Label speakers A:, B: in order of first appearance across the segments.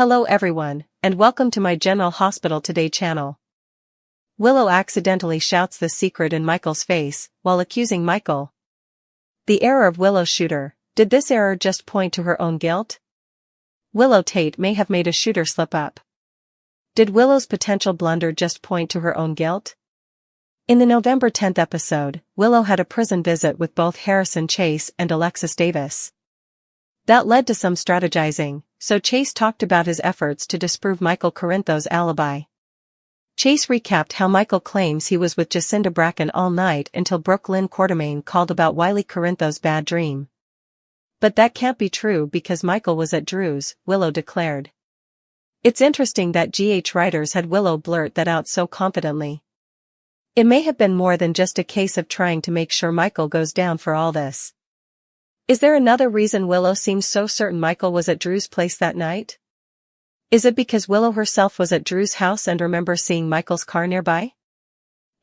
A: Hello everyone, and welcome to my General Hospital Today channel. Willow accidentally shouts the secret in Michael's face, while accusing Michael. The error of Willow's shooter. Did this error just point to her own guilt? Willow Tate may have made a shooter slip up. Did Willow's potential blunder just point to her own guilt? In the November 10th episode, Willow had a prison visit with both Harrison Chase and Alexis Davis. That led to some strategizing, so Chase talked about his efforts to disprove Michael Corinthos' alibi. Chase recapped how Michael claims he was with Jacinda Bracken all night until Brooklyn Quartermain called about Wiley Corinthos' bad dream. But that can't be true because Michael was at Drew's, Willow declared. It's interesting that GH writers had Willow blurt that out so confidently. It may have been more than just a case of trying to make sure Michael goes down for all this. Is there another reason Willow seems so certain Michael was at Drew's place that night? Is it because Willow herself was at Drew's house and remembers seeing Michael's car nearby?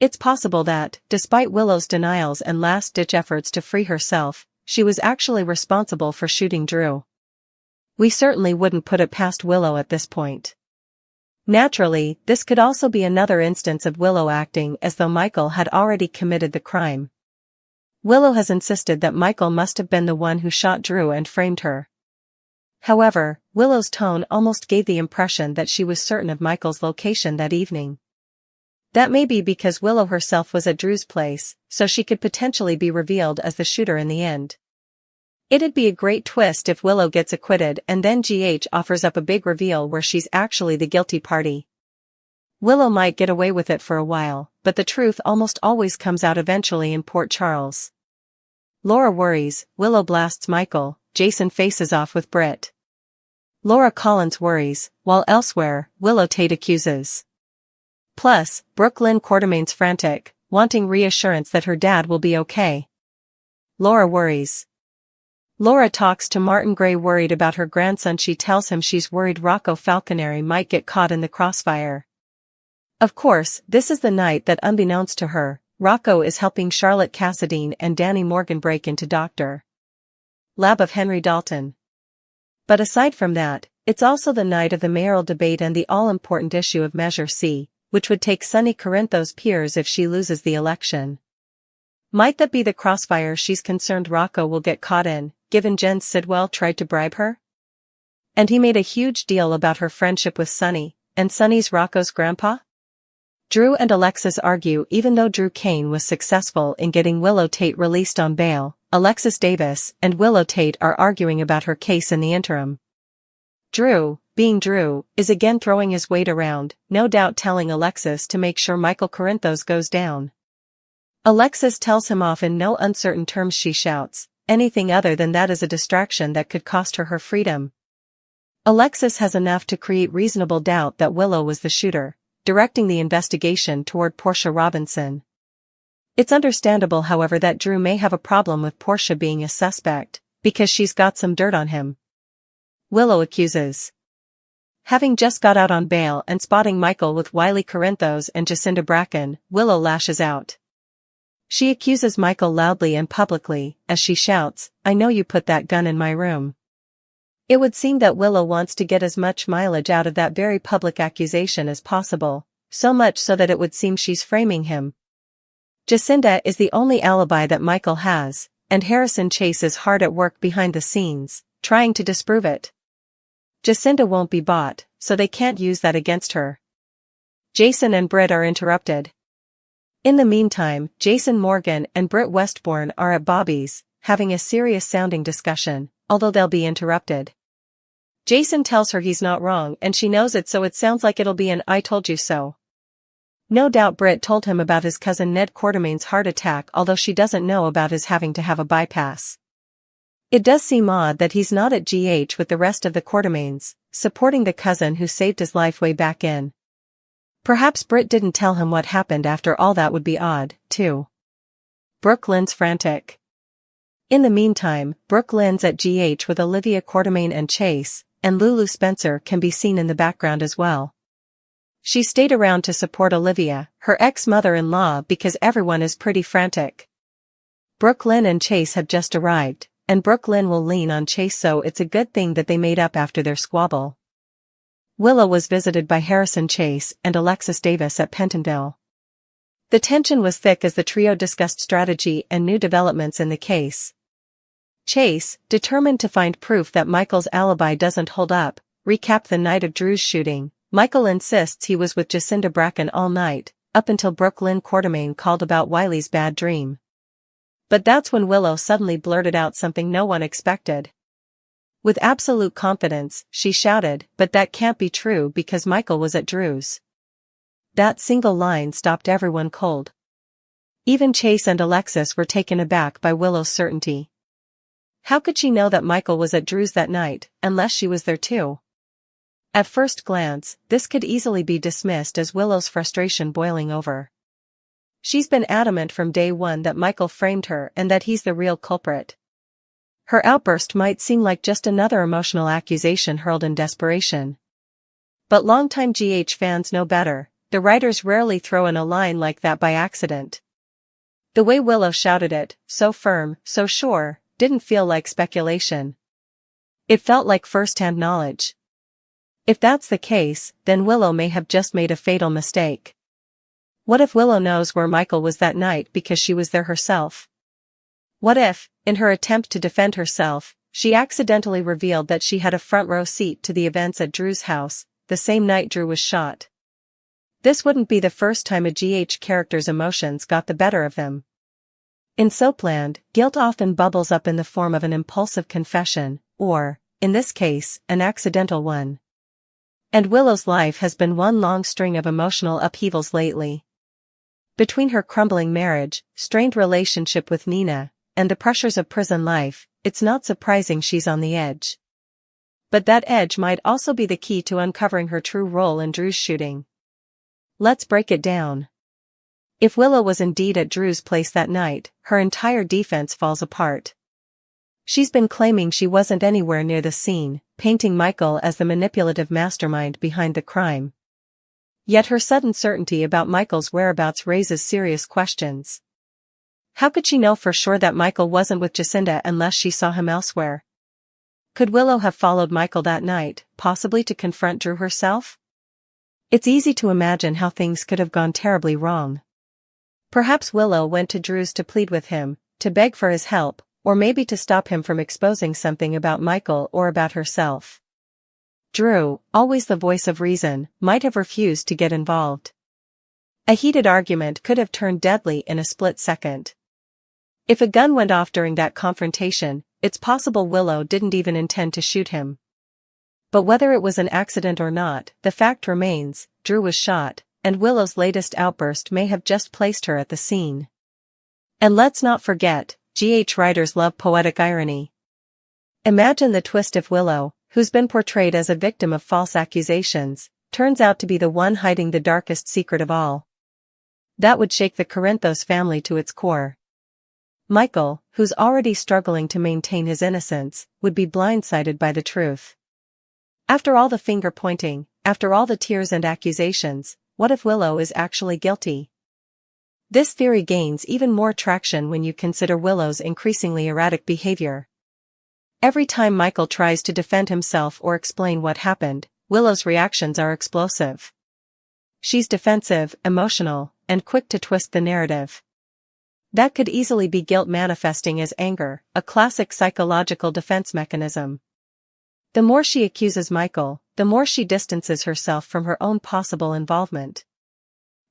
A: It's possible that, despite Willow's denials and last-ditch efforts to free herself, she was actually responsible for shooting Drew. We certainly wouldn't put it past Willow at this point. Naturally, this could also be another instance of Willow acting as though Michael had already committed the crime. Willow has insisted that Michael must have been the one who shot Drew and framed her. However, Willow's tone almost gave the impression that she was certain of Michael's location that evening. That may be because Willow herself was at Drew's place, so she could potentially be revealed as the shooter in the end. It'd be a great twist if Willow gets acquitted and then GH offers up a big reveal where she's actually the guilty party. Willow might get away with it for a while, but the truth almost always comes out eventually in Port Charles. Laura worries, Willow blasts Michael, Jason faces off with Britt. Laura Collins worries, while elsewhere, Willow Tate accuses. Plus, Brooklyn Quartermain's frantic, wanting reassurance that her dad will be okay. Laura worries. Laura talks to Martin Gray worried about her grandson. She tells him she's worried Rocco Falconeri might get caught in the crossfire. Of course, this is the night that unbeknownst to her, Rocco is helping Charlotte Cassadine and Danny Morgan break into Dr. Lab of Henry Dalton. But aside from that, it's also the night of the mayoral debate and the all-important issue of Measure C, which would take Sonny Corinthos' peers if she loses the election. Might that be the crossfire she's concerned Rocco will get caught in, given Jen Sidwell tried to bribe her? And he made a huge deal about her friendship with Sonny, and Sonny's Rocco's grandpa? Drew and Alexis argue. Even though Drew Kane was successful in getting Willow Tate released on bail, Alexis Davis and Willow Tate are arguing about her case in the interim. Drew, being Drew, is again throwing his weight around, no doubt telling Alexis to make sure Michael Corinthos goes down. Alexis tells him off in no uncertain terms. She shouts, anything other than that is a distraction that could cost her her freedom. Alexis has enough to create reasonable doubt that Willow was the shooter, directing the investigation toward Portia Robinson. It's understandable, however, that Drew may have a problem with Portia being a suspect, because she's got some dirt on him. Willow accuses. Having just got out on bail and spotting Michael with Wiley Corinthos and Jacinda Bracken, Willow lashes out. She accuses Michael loudly and publicly, as she shouts, I know you put that gun in my room. It would seem that Willow wants to get as much mileage out of that very public accusation as possible, so much so that it would seem she's framing him. Jacinda is the only alibi that Michael has, and Harrison Chase is hard at work behind the scenes, trying to disprove it. Jacinda won't be bought, so they can't use that against her. Jason and Britt are interrupted. In the meantime, Jason Morgan and Britt Westbourne are at Bobby's, having a serious-sounding discussion, although they'll be interrupted. Jason tells her he's not wrong and she knows it, so it sounds like it'll be an I told you so. No doubt Britt told him about his cousin Ned Quartermain's heart attack, although she doesn't know about his having to have a bypass. It does seem odd that he's not at GH with the rest of the Quartermains, supporting the cousin who saved his life way back in. Perhaps Britt didn't tell him what happened after all. That would be odd, too. Brooklyn's frantic. In the meantime, Brooklyn's at GH with Olivia Quartermain and Chase, and Lulu Spencer can be seen in the background as well. She stayed around to support Olivia, her ex-mother-in-law, because everyone is pretty frantic. Brooklyn and Chase have just arrived, and Brooklyn will lean on Chase, so it's a good thing that they made up after their squabble. Willow was visited by Harrison Chase and Alexis Davis at Pentonville. The tension was thick as the trio discussed strategy and new developments in the case. Chase, determined to find proof that Michael's alibi doesn't hold up, recapped the night of Drew's shooting. Michael insists he was with Jacinda Bracken all night, up until Brooklyn Quartermain called about Wiley's bad dream. But that's when Willow suddenly blurted out something no one expected. With absolute confidence, she shouted, "But that can't be true because Michael was at Drew's." That single line stopped everyone cold. Even Chase and Alexis were taken aback by Willow's certainty. How could she know that Michael was at Drew's that night, unless she was there too? At first glance, this could easily be dismissed as Willow's frustration boiling over. She's been adamant from day one that Michael framed her and that he's the real culprit. Her outburst might seem like just another emotional accusation hurled in desperation. But longtime GH fans know better. The writers rarely throw in a line like that by accident. The way Willow shouted it, so firm, so sure, didn't feel like speculation. It felt like first-hand knowledge. If that's the case, then Willow may have just made a fatal mistake. What if Willow knows where Michael was that night because she was there herself? What if, in her attempt to defend herself, she accidentally revealed that she had a front-row seat to the events at Drew's house, the same night Drew was shot? This wouldn't be the first time a GH character's emotions got the better of them. In Soapland, guilt often bubbles up in the form of an impulsive confession, or, in this case, an accidental one. And Willow's life has been one long string of emotional upheavals lately. Between her crumbling marriage, strained relationship with Nina, and the pressures of prison life, it's not surprising she's on the edge. But that edge might also be the key to uncovering her true role in Drew's shooting. Let's break it down. If Willow was indeed at Drew's place that night, her entire defense falls apart. She's been claiming she wasn't anywhere near the scene, painting Michael as the manipulative mastermind behind the crime. Yet her sudden certainty about Michael's whereabouts raises serious questions. How could she know for sure that Michael wasn't with Jacinda unless she saw him elsewhere? Could Willow have followed Michael that night, possibly to confront Drew herself? It's easy to imagine how things could have gone terribly wrong. Perhaps Willow went to Drew's to plead with him, to beg for his help, or maybe to stop him from exposing something about Michael or about herself. Drew, always the voice of reason, might have refused to get involved. A heated argument could have turned deadly in a split second. If a gun went off during that confrontation, it's possible Willow didn't even intend to shoot him. But whether it was an accident or not, the fact remains, Drew was shot, and Willow's latest outburst may have just placed her at the scene. And let's not forget, GH writers love poetic irony. Imagine the twist if Willow, who's been portrayed as a victim of false accusations, turns out to be the one hiding the darkest secret of all. That would shake the Corinthos family to its core. Michael, who's already struggling to maintain his innocence, would be blindsided by the truth. After all the finger-pointing, after all the tears and accusations, what if Willow is actually guilty? This theory gains even more traction when you consider Willow's increasingly erratic behavior. Every time Michael tries to defend himself or explain what happened, Willow's reactions are explosive. She's defensive, emotional, and quick to twist the narrative. That could easily be guilt manifesting as anger, a classic psychological defense mechanism. The more she accuses Michael, the more she distances herself from her own possible involvement.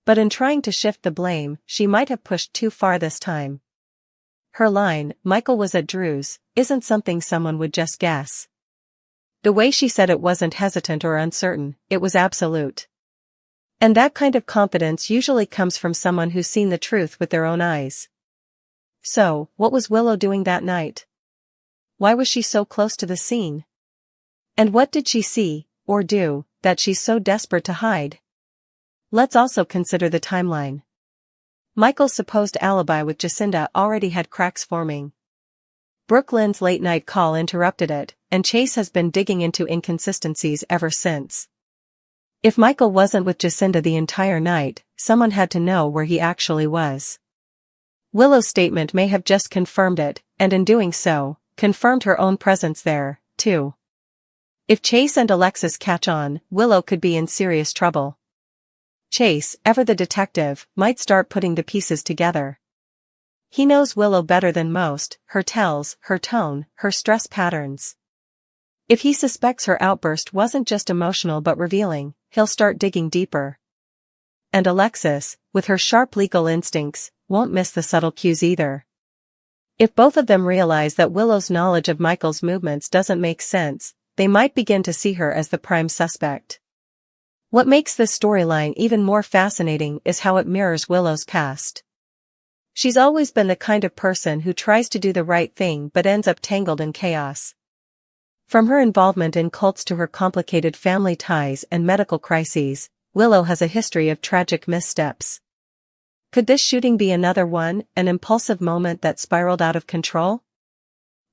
A: But in trying to shift the blame, she might have pushed too far this time. Her line, "Michael was at Drew's," isn't something someone would just guess. The way she said it wasn't hesitant or uncertain, it was absolute. And that kind of confidence usually comes from someone who's seen the truth with their own eyes. So, what was Willow doing that night? Why was she so close to the scene? And what did she see, or do, that she's so desperate to hide? Let's also consider the timeline. Michael's supposed alibi with Jacinda already had cracks forming. Brooklyn's late-night call interrupted it, and Chase has been digging into inconsistencies ever since. If Michael wasn't with Jacinda the entire night, someone had to know where he actually was. Willow's statement may have just confirmed it, and in doing so, confirmed her own presence there, too. If Chase and Alexis catch on, Willow could be in serious trouble. Chase, ever the detective, might start putting the pieces together. He knows Willow better than most, her tells, her tone, her stress patterns. If he suspects her outburst wasn't just emotional but revealing, he'll start digging deeper. And Alexis, with her sharp legal instincts, won't miss the subtle cues either. If both of them realize that Willow's knowledge of Michael's movements doesn't make sense, they might begin to see her as the prime suspect. What makes this storyline even more fascinating is how it mirrors Willow's past. She's always been the kind of person who tries to do the right thing but ends up tangled in chaos. From her involvement in cults to her complicated family ties and medical crises, Willow has a history of tragic missteps. Could this shooting be another one, an impulsive moment that spiraled out of control?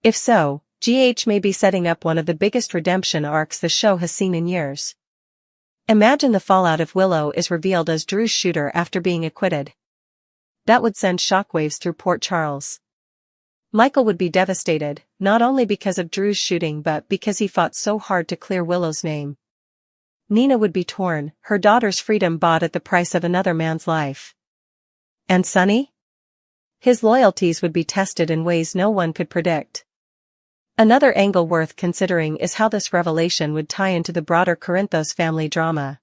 A: If so, GH may be setting up one of the biggest redemption arcs the show has seen in years. Imagine the fallout if Willow is revealed as Drew's shooter after being acquitted. That would send shockwaves through Port Charles. Michael would be devastated, not only because of Drew's shooting but because he fought so hard to clear Willow's name. Nina would be torn, her daughter's freedom bought at the price of another man's life. And Sonny? His loyalties would be tested in ways no one could predict. Another angle worth considering is how this revelation would tie into the broader Corinthos family drama.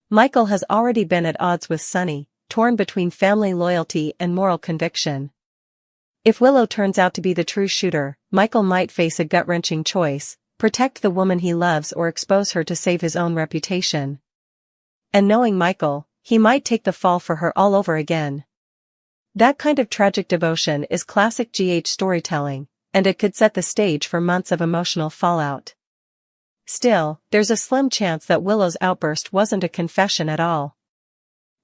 A: Michael has already been at odds with Sonny, torn between family loyalty and moral conviction. If Willow turns out to be the true shooter, Michael might face a gut-wrenching choice: protect the woman he loves or expose her to save his own reputation. And knowing Michael, he might take the fall for her all over again. That kind of tragic devotion is classic GH storytelling, and it could set the stage for months of emotional fallout. Still, there's a slim chance that Willow's outburst wasn't a confession at all.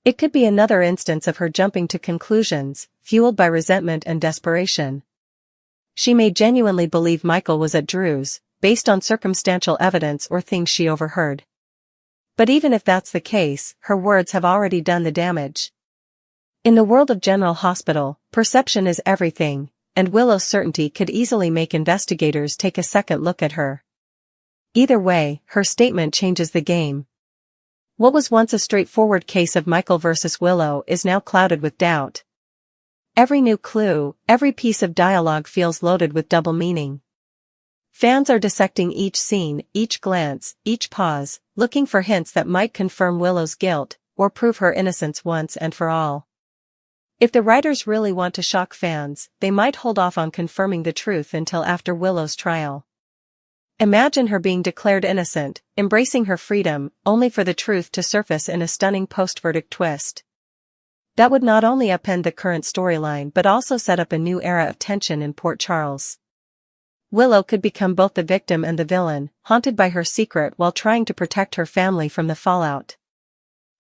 A: It could be another instance of her jumping to conclusions, fueled by resentment and desperation. She may genuinely believe Michael was at Drew's, based on circumstantial evidence or things she overheard. But even if that's the case, her words have already done the damage. In the world of General Hospital, perception is everything, and Willow's certainty could easily make investigators take a second look at her. Either way, her statement changes the game. What was once a straightforward case of Michael versus Willow is now clouded with doubt. Every new clue, every piece of dialogue feels loaded with double meaning. Fans are dissecting each scene, each glance, each pause, looking for hints that might confirm Willow's guilt, or prove her innocence once and for all. If the writers really want to shock fans, they might hold off on confirming the truth until after Willow's trial. Imagine her being declared innocent, embracing her freedom, only for the truth to surface in a stunning post-verdict twist. That would not only upend the current storyline but also set up a new era of tension in Port Charles. Willow could become both the victim and the villain, haunted by her secret while trying to protect her family from the fallout.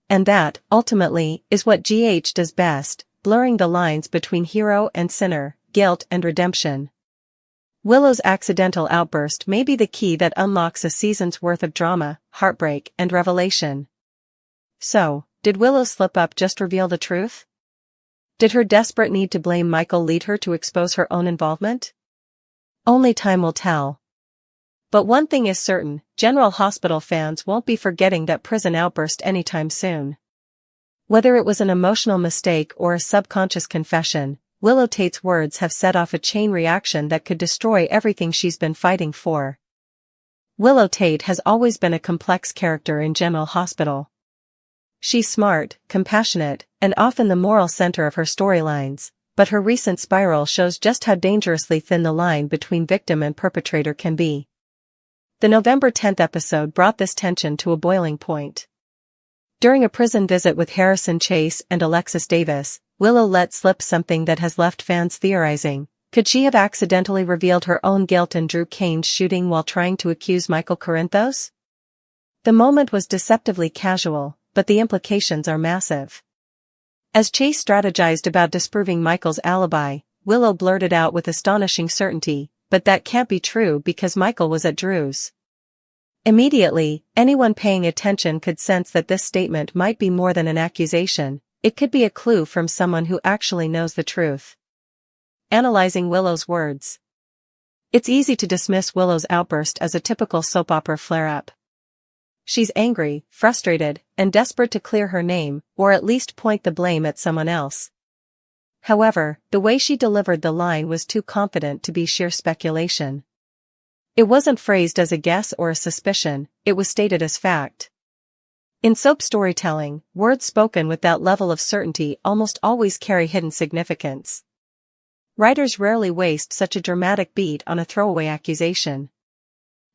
A: And that, ultimately, is what GH does best, blurring the lines between hero and sinner, guilt and redemption. Willow's accidental outburst may be the key that unlocks a season's worth of drama, heartbreak, and revelation. So, did Willow's slip-up just reveal the truth? Did her desperate need to blame Michael lead her to expose her own involvement? Only time will tell. But one thing is certain, General Hospital fans won't be forgetting that prison outburst anytime soon. Whether it was an emotional mistake or a subconscious confession, Willow Tate's words have set off a chain reaction that could destroy everything she's been fighting for. Willow Tate has always been a complex character in General Hospital. She's smart, compassionate, and often the moral center of her storylines, but her recent spiral shows just how dangerously thin the line between victim and perpetrator can be. The November 10th episode brought this tension to a boiling point. During a prison visit with Harrison Chase and Alexis Davis, Willow let slip something that has left fans theorizing. Could she have accidentally revealed her own guilt in Drew Kane's shooting while trying to accuse Michael Corinthos? The moment was deceptively casual, but the implications are massive. As Chase strategized about disproving Michael's alibi, Willow blurted out with astonishing certainty, "But that can't be true because Michael was at Drew's." Immediately, anyone paying attention could sense that this statement might be more than an accusation. It could be a clue from someone who actually knows the truth. Analyzing Willow's words. It's easy to dismiss Willow's outburst as a typical soap opera flare-up. She's angry, frustrated, and desperate to clear her name, or at least point the blame at someone else. However, the way she delivered the line was too confident to be sheer speculation. It wasn't phrased as a guess or a suspicion, it was stated as fact. In soap storytelling, words spoken with that level of certainty almost always carry hidden significance. Writers rarely waste such a dramatic beat on a throwaway accusation.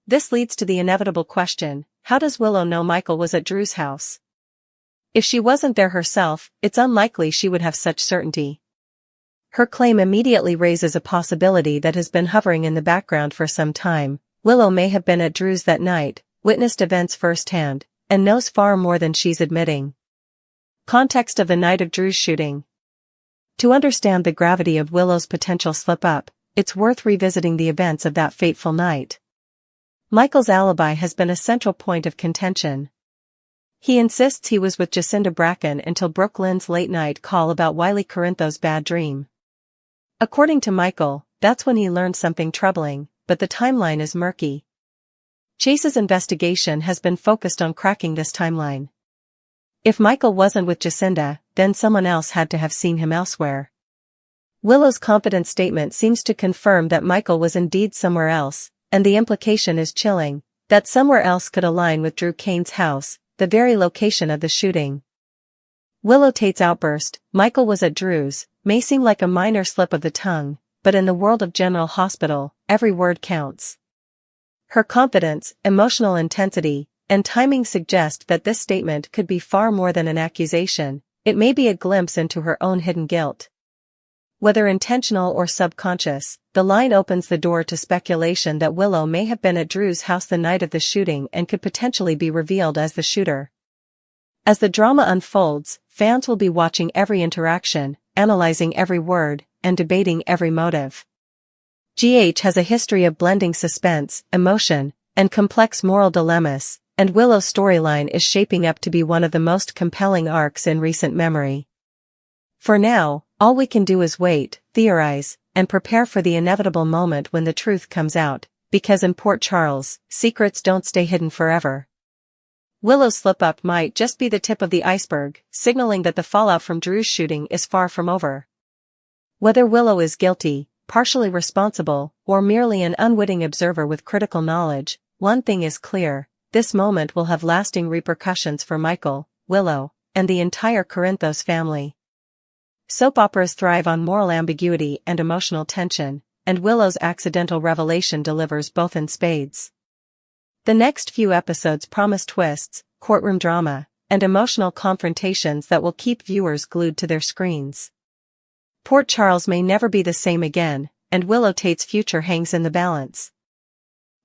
A: This leads to the inevitable question: how does Willow know Michael was at Drew's house? If she wasn't there herself, it's unlikely she would have such certainty. Her claim immediately raises a possibility that has been hovering in the background for some time. Willow may have been at Drew's that night, witnessed events firsthand, and knows far more than she's admitting. Context of the night of Drew's shooting. To understand the gravity of Willow's potential slip-up, it's worth revisiting the events of that fateful night. Michael's alibi has been a central point of contention. He insists he was with Jacinda Bracken until Brooke Lynn's late-night call about Wiley Corinthos' bad dream. According to Michael, that's when he learned something troubling, but the timeline is murky. Chase's investigation has been focused on cracking this timeline. If Michael wasn't with Jacinda, then someone else had to have seen him elsewhere. Willow's confident statement seems to confirm that Michael was indeed somewhere else, and the implication is chilling, that somewhere else could align with Drew Cain's house, the very location of the shooting. Willow Tate's outburst, "Michael was at Drew's," may seem like a minor slip of the tongue, but in the world of General Hospital, every word counts. Her confidence, emotional intensity, and timing suggest that this statement could be far more than an accusation. It may be a glimpse into her own hidden guilt. Whether intentional or subconscious, the line opens the door to speculation that Willow may have been at Drew's house the night of the shooting and could potentially be revealed as the shooter. As the drama unfolds, fans will be watching every interaction, analyzing every word, and debating every motive. GH has a history of blending suspense, emotion, and complex moral dilemmas, and Willow's storyline is shaping up to be one of the most compelling arcs in recent memory. For now, all we can do is wait, theorize, and prepare for the inevitable moment when the truth comes out, because in Port Charles, secrets don't stay hidden forever. Willow's slip-up might just be the tip of the iceberg, signaling that the fallout from Drew's shooting is far from over. Whether Willow is guilty, partially responsible, or merely an unwitting observer with critical knowledge, one thing is clear: this moment will have lasting repercussions for Michael, Willow, and the entire Corinthos family. Soap operas thrive on moral ambiguity and emotional tension, and Willow's accidental revelation delivers both in spades. The next few episodes promise twists, courtroom drama, and emotional confrontations that will keep viewers glued to their screens. Port Charles may never be the same again, and Willow Tate's future hangs in the balance.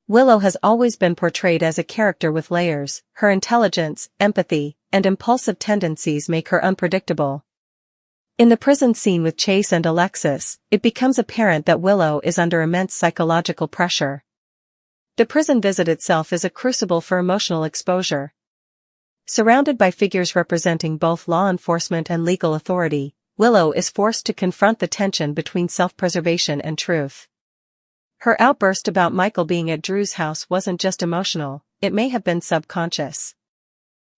A: Willow has always been portrayed as a character with layers. Her intelligence, empathy, and impulsive tendencies make her unpredictable. In the prison scene with Chase and Alexis, it becomes apparent that Willow is under immense psychological pressure. The prison visit itself is a crucible for emotional exposure. Surrounded by figures representing both law enforcement and legal authority, Willow is forced to confront the tension between self-preservation and truth. Her outburst about Michael being at Drew's house wasn't just emotional, it may have been subconscious.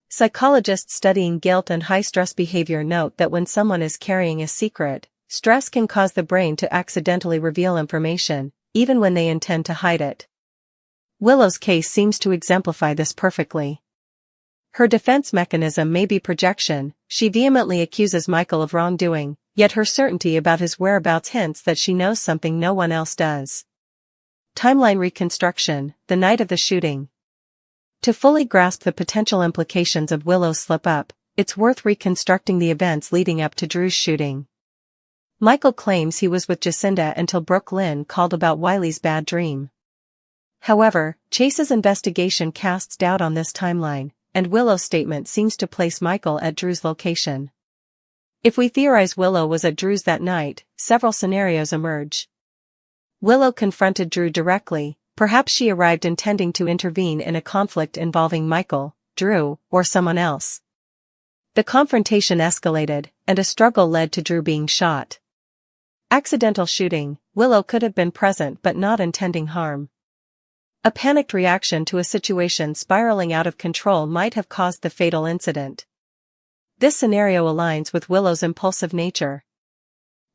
A: Psychologists studying guilt and high-stress behavior note that when someone is carrying a secret, stress can cause the brain to accidentally reveal information, even when they intend to hide it. Willow's case seems to exemplify this perfectly. Her defense mechanism may be projection. She vehemently accuses Michael of wrongdoing, yet her certainty about his whereabouts hints that she knows something no one else does. Timeline reconstruction, the night of the shooting. To fully grasp the potential implications of Willow's slip-up, it's worth reconstructing the events leading up to Drew's shooting. Michael claims he was with Jacinda until Brooke Lynn called about Wiley's bad dream. However, Chase's investigation casts doubt on this timeline, and Willow's statement seems to place Michael at Drew's location. If we theorize Willow was at Drew's that night, several scenarios emerge. Willow confronted Drew directly. Perhaps she arrived intending to intervene in a conflict involving Michael, Drew, or someone else. The confrontation escalated, and a struggle led to Drew being shot. Accidental shooting, Willow could have been present but not intending harm. A panicked reaction to a situation spiraling out of control might have caused the fatal incident. This scenario aligns with Willow's impulsive nature.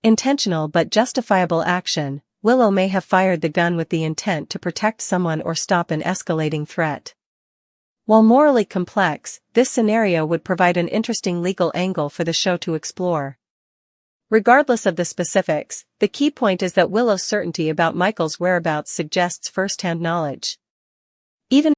A: Intentional but justifiable action, Willow may have fired the gun with the intent to protect someone or stop an escalating threat. While morally complex, this scenario would provide an interesting legal angle for the show to explore. Regardless of the specifics, the key point is that Willow's certainty about Michael's whereabouts suggests first-hand knowledge. Even